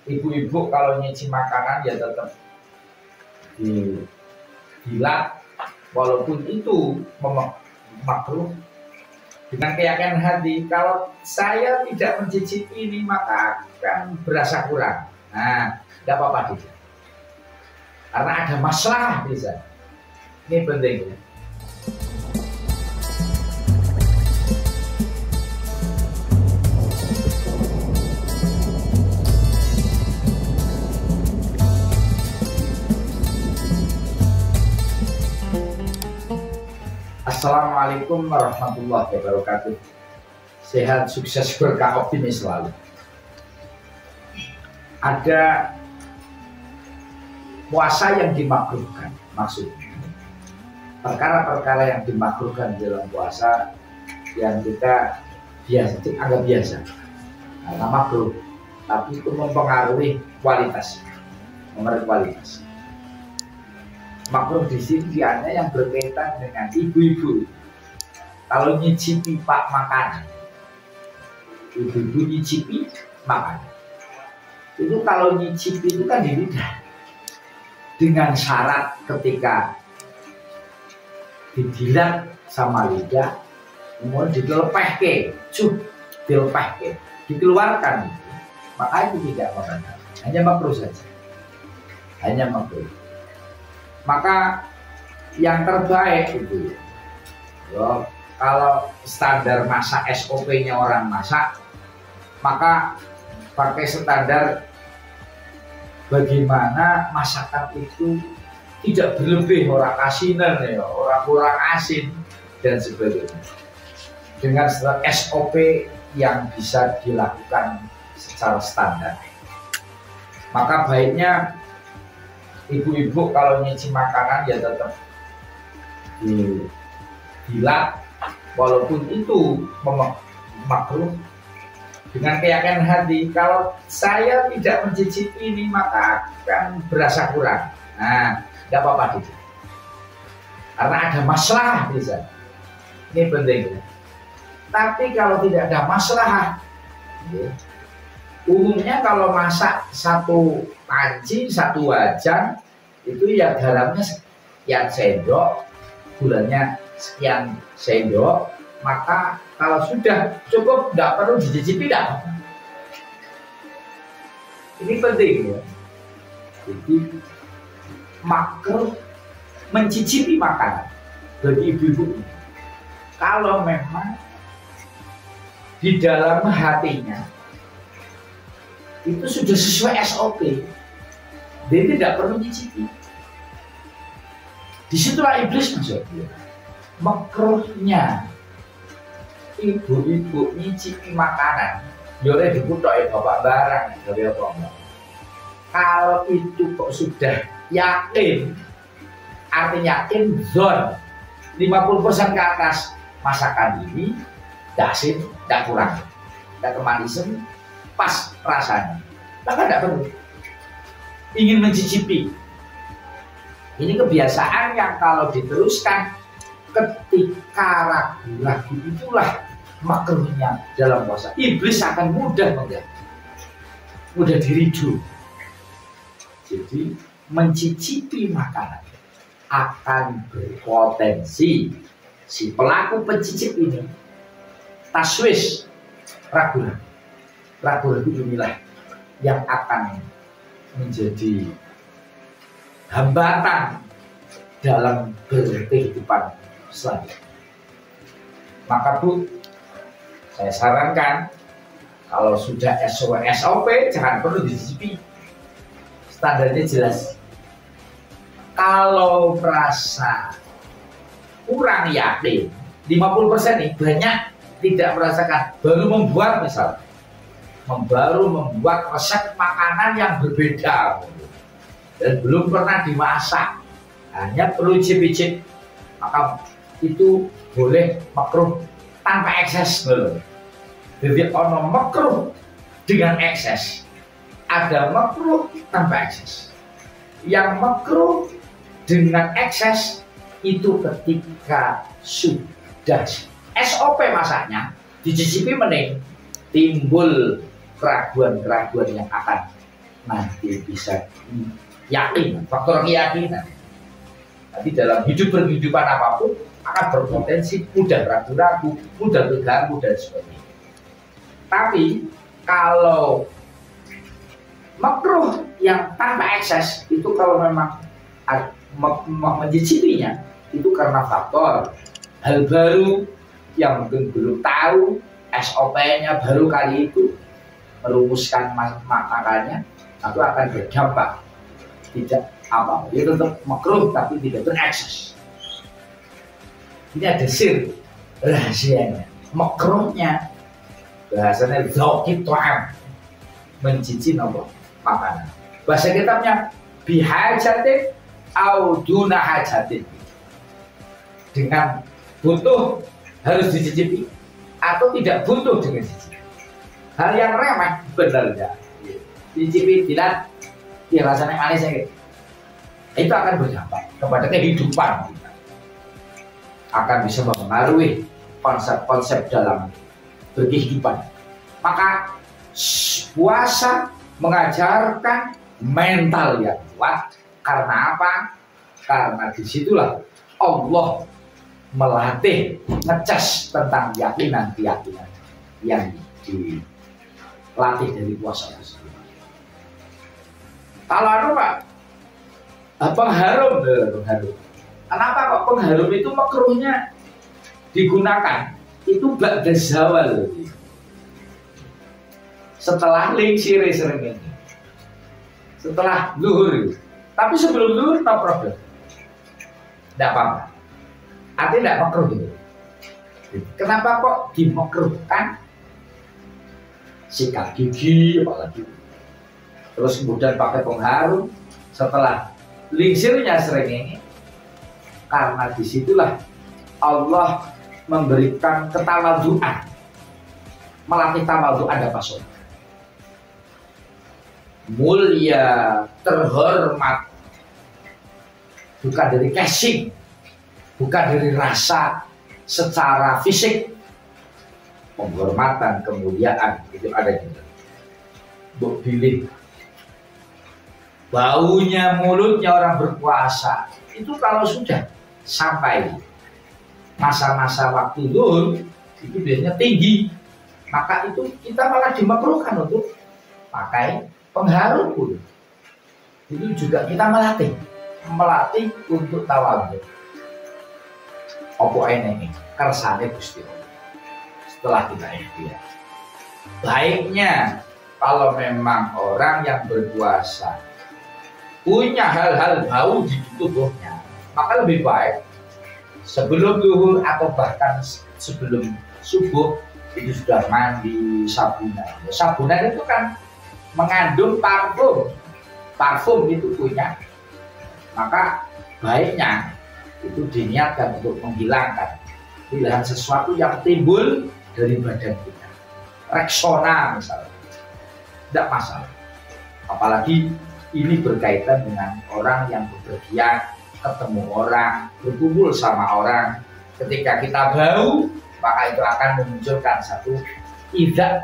ibu-ibu kalau nyuci makanan ya tetap dibilat, walaupun itu makruh, dengan keyakinan hati kalau saya tidak mencicipi ini maka akan berasa kurang. Nah, tidak apa-apa juga, karena ada masalah bisa. Ini penting ya. Assalamualaikum warahmatullahi wabarakatuh. Sehat, sukses, berkah, optimis selalu. Ada puasa yang dimakruhkan, maksudnya perkara-perkara yang dimakruhkan dalam puasa yang kita biasa anggap biasa, karena makruh, tapi itu mempengaruhi kualitas, makruh di sini hanya yang berkaitan dengan ibu-ibu. Kalau nyicipi pak makanan, ibu-ibu nyicipi makanan, itu kalau nyicipi itu kan di lidah, dengan syarat ketika didilat sama lidah, kemudian dilepehke, dikeluarkan, maka itu tidak mengandung, hanya makruh saja, hanya makruh. Maka yang terbaik itu ya, kalau standar masak SOP-nya orang masak, maka pakai standar bagaimana masakan itu tidak berlebih, orang asinan ya, orang kurang asin dan sebagainya, dengan standar SOP yang bisa dilakukan secara standar. Maka baiknya ibu-ibu kalau nyuci makanan ya tetap dibilat, walaupun itu makruh, dengan keyakinan hati kalau saya tidak mencicipi ini maka akan berasa kurang. Nah, tidak apa-apa juga, karena ada masalah bisa. Ini penting ya. Tapi kalau tidak ada masalah ya, umumnya kalau masak satu panci, satu wajan, itu ya garamnya sekian sendok, gulanya sekian sendok, maka kalau sudah cukup tidak perlu dicicipi dah. Ini penting ya. Jadi makruh mencicipi makanan bagi ibu-ibu kalau memang di dalam hatinya itu sudah sesuai SOP, dia tidak perlu nyicipi. Disitulah iblis maksudnya. Makruhnya ibu-ibu nyicipi makanan, yole diputok ya bapak barang, dari apa? Kalau itu kok sudah yakin, artinya yakin zon 50% ke atas masakan ini dasin, tidak kurang, tidak kemanisan, pas rasanya, maka tidak perlu ingin mencicipi. Ini kebiasaan yang kalau diteruskan ketika ragu-ragu, itulah makruhnya dalam puasa. Iblis akan mudah diridu. Jadi mencicipi makanan akan berpotensi si pelaku pencicip ini taswis, ragu-ragu inilah yang akan menjadi hambatan dalam berkehidupan selanjutnya. Maka Bu, saya sarankan kalau sudah SOP jangan perlu dicicipi, standarnya jelas. Kalau merasa kurang yakin, 50% nih banyak tidak merasakan, baru membuat resep makanan yang berbeda dan belum pernah dimasak, hanya perlu icip-icip, maka itu boleh makruh tanpa ekses. Jadi ono makruh dengan ekses, ada makruh tanpa ekses. Yang makruh dengan ekses itu ketika sudah SOP masaknya dicicipi meneng, timbul keraguan-keraguan yang akan nanti bisa yakin, faktor keyakinan. Nanti dalam berkehidupan apapun akan berpotensi mudah ragu-ragu, mudah terganggu dan sebagainya. Tapi kalau makruh yang tanpa ekses itu kalau memang mencicipinya itu karena faktor hal baru yang mungkin belum tahu, SOP-nya baru kali itu merumuskan makanannya, itu akan berdampak tidak apa, dia tetap makruh tapi tidak terekses. Ini ada sir rahasianya, makruhnya bahasanya dzauqit ta'am, mencicipi makanan. Bahasa kitabnya bihajatin au duna hajatin, dengan butuh harus dicicipi atau tidak butuh dengan cicipi. Hal yang remeh benar ya, dicicipi tidak, ya rasanya manis ya, itu akan berdampak kepada kehidupan kita, akan bisa mempengaruhi konsep-konsep dalam berkehidupan. Maka puasa mengajarkan mental yang kuat. Karena apa? Karena disitulah Allah melatih, ngecas tentang keyakinan yang dilatih dari puasa tersebut. Kalau Pak, pengharum. Kenapa kok pengharum itu makruhnya digunakan? Itu ba'da zawal, setelah lingsir sering ini, setelah zuhur. Tapi sebelum zuhur no problem, tidak apa-apa, artinya tidak makruh gitu. Kenapa kok dimakruhkan? Sikat gigi apalagi, terus kemudian pakai pengharum setelah lingsirnya sering ini, karena disitulah Allah memberikan ketawaduan, melatih tawaduan dan passion, mulia, terhormat, bukan dari casing, bukan dari rasa secara fisik, penghormatan, kemuliaan itu ada juga. Buk pilih baunya mulutnya orang berpuasa itu kalau sudah sampai masa-masa waktu zuhur itu biasanya tinggi, maka itu kita malah dimakruhkan untuk pakai pengharum pun. Itu juga kita melatih untuk tawadhu. Apa ini kersane Gusti Allah setelah kita ikhtiar. Baiknya kalau memang orang yang berpuasa punya hal-hal bau di tubuhnya, maka lebih baik sebelum zuhur atau bahkan sebelum subuh itu sudah mandi sabunan. Sabunan itu kan mengandung parfum itu punya, maka baiknya itu diniatkan untuk menghilangkan sesuatu yang timbul dari badan kita, reksona misalnya, tidak masalah. Apalagi ini berkaitan dengan orang yang bepergian, ketemu orang, berkumpul sama orang. Ketika kita bau, maka itu akan memunculkan satu idak,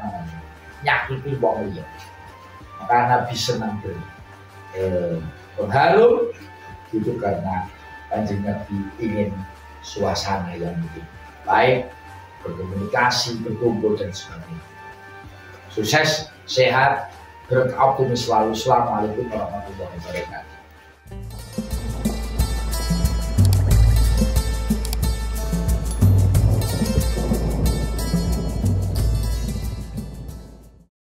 nyakiti wong liya. Maka Nabi senang pengharum itu karena Kanjeng Nabi ingin suasana yang lebih baik, berkomunikasi, berkumpul dan sebagainya. Sukses, sehat, beroptimis selalu. Assalamualaikum warahmatullahi wabarakatuh.